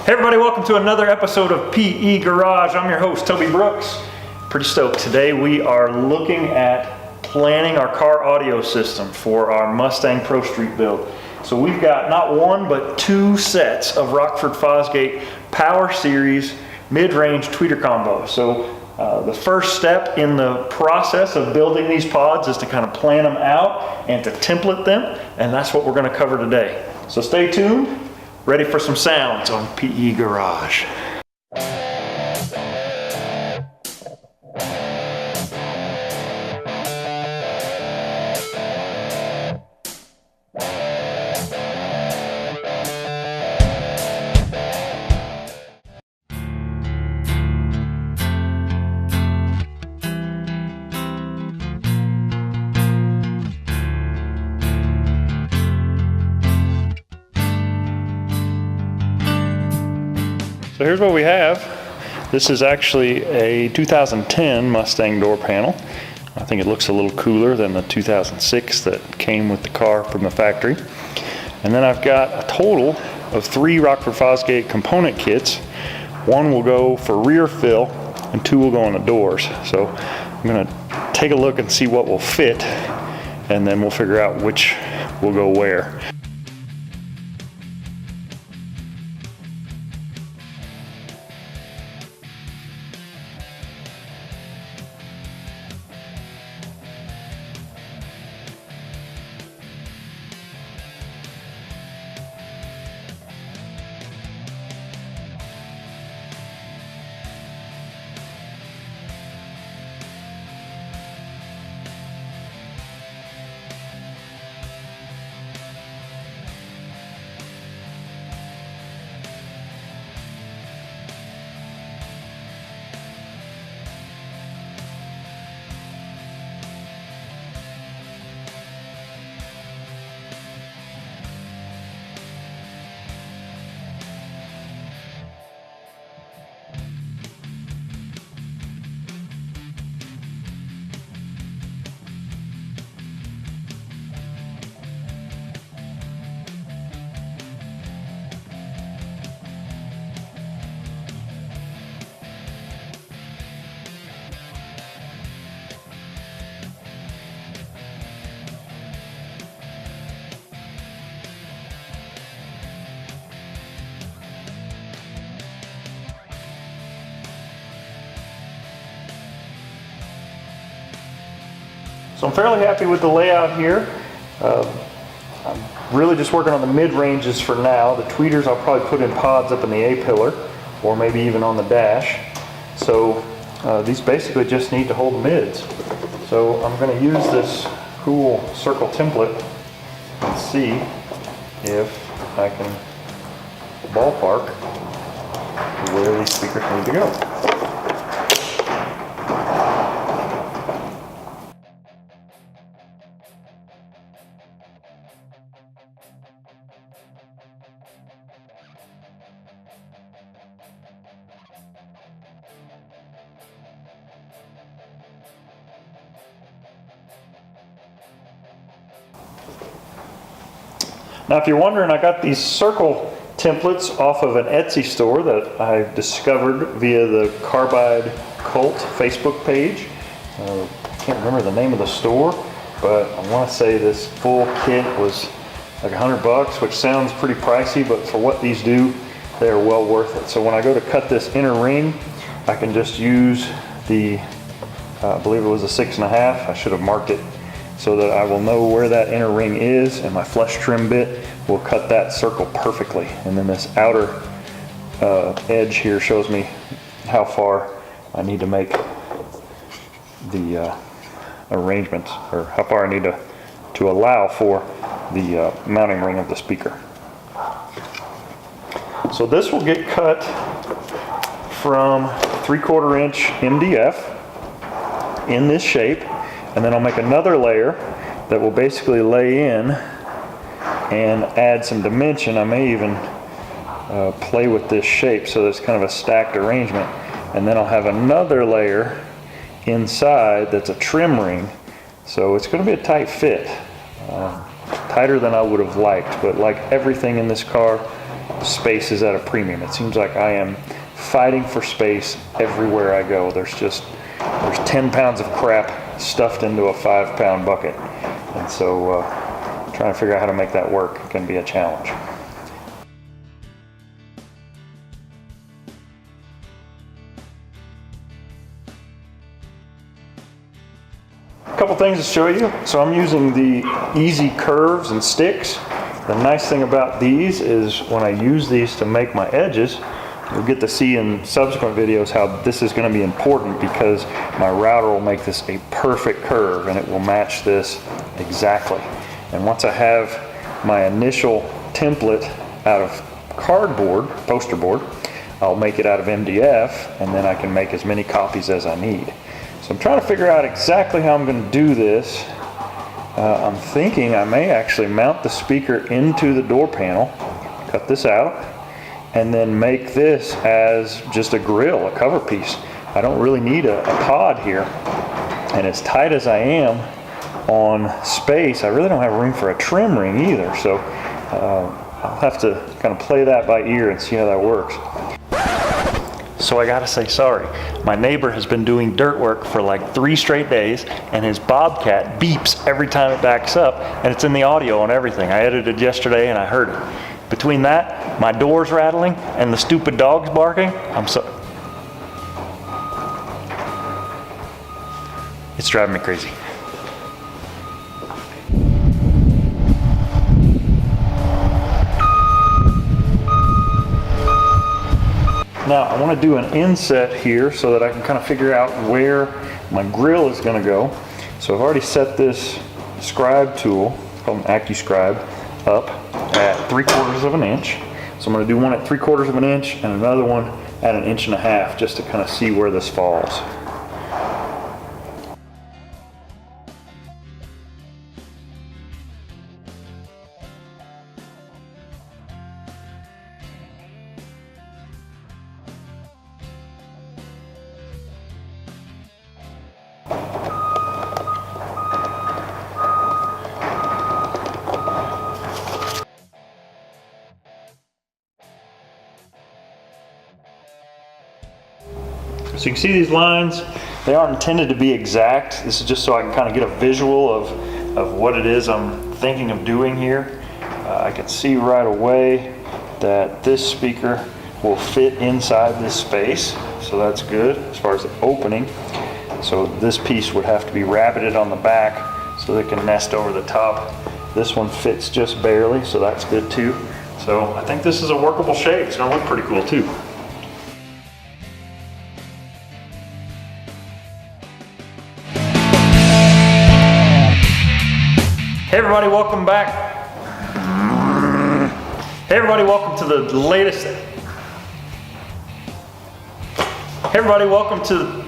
Hey everybody, welcome to another episode of PE Garage. I'm your host, Toby Brooks. Pretty stoked. Today we are looking at planning our car audio system for our Mustang Pro Street build. So we've got not one, but two sets of Rockford Fosgate Power Series mid-range tweeter combos. So the first step in the process of building these pods is to kind of plan them out and to template them, and that's what we're going to cover today. So stay tuned. Ready for some sounds on PE Garage. So here's what we have. This is actually a 2010 Mustang door panel. I think it looks a little cooler than the 2006 that came with the car from the factory. And then I've got a total of 3 Rockford Fosgate component kits. One will go for rear fill and 2 will go on the doors. So I'm gonna take a look and see what will fit, and then we'll figure out which will go where. So I'm fairly happy with the layout here. I'm really just working on the mid-ranges for now. The tweeters I'll probably put in pods up in the A-pillar, or maybe even on the dash. So these basically just need to hold the mids. So I'm going to use this cool circle template and see if I can ballpark where these speakers need to go. Now if you're wondering, I got these circle templates off of an Etsy store that I discovered via the Carbide Cult Facebook page. I can't remember the name of the store, but I want to say this full kit was like $100, which sounds pretty pricey, but for what these do, they are well worth it. So when I go to cut this inner ring, I can just use the, I believe it was a 6.5. I should have marked it so that I will know where that inner ring is, and my flush trim bit will cut that circle perfectly. And then this outer edge here shows me how far I need to make the arrangements, or how far I need to allow for the mounting ring of the speaker. So this will get cut from 3/4 inch MDF in this shape, and then I'll make another layer that will basically lay in and add some dimension. I may even play with this shape so that it's kind of a stacked arrangement, and then I'll have another layer inside that's a trim ring. So it's going to be a tight fit, tighter than I would have liked, but like everything in this car, space is at a premium. It seems like I am fighting for space everywhere I go. There's 10 pounds of crap stuffed into a 5-pound bucket. And so trying to figure out how to make that work can be a challenge. A couple things to show you. So I'm using the Easy curves and sticks. The nice thing about these is when I use these to make my edges, you'll get to see in subsequent videos how this is going to be important, because my router will make this a perfect curve and it will match this exactly. And once I have my initial template out of cardboard, poster board, I'll make it out of MDF, and then I can make as many copies as I need. So I'm trying to figure out exactly how I'm going to do this. I'm thinking I may actually mount the speaker into the door panel, cut this out, and then make this as just a grill, a cover piece. I don't really need a pod here. And as tight as I am on space, I really don't have room for a trim ring either. So I'll have to kind of play that by ear and see how that works. So I gotta say sorry. My neighbor has been doing dirt work for like 3 straight days, and his Bobcat beeps every time it backs up, and it's in the audio and everything. I edited yesterday and I heard it. Between that, my doors rattling, and the stupid dogs barking, it's driving me crazy. Now I want to do an inset here so that I can kind of figure out where my grill is going to go. So I've already set this scribe tool, called an AccuScribe, up at 3/4 of an inch. So I'm going to do one at 3/4 of an inch and another one at 1.5 inches, just to kind of see where this falls. So you can see these lines, they aren't intended to be exact. This is just so I can kind of get a visual of what it is I'm thinking of doing here. I can see right away that this speaker will fit inside this space, so that's good as far as the opening. So this piece would have to be rabbeted on the back so they can nest over the top. This one fits just barely, so that's good too. So I think this is a workable shape. It's gonna look pretty cool too. Hey everybody, welcome back. Hey everybody, welcome to the latest. Hey everybody, welcome to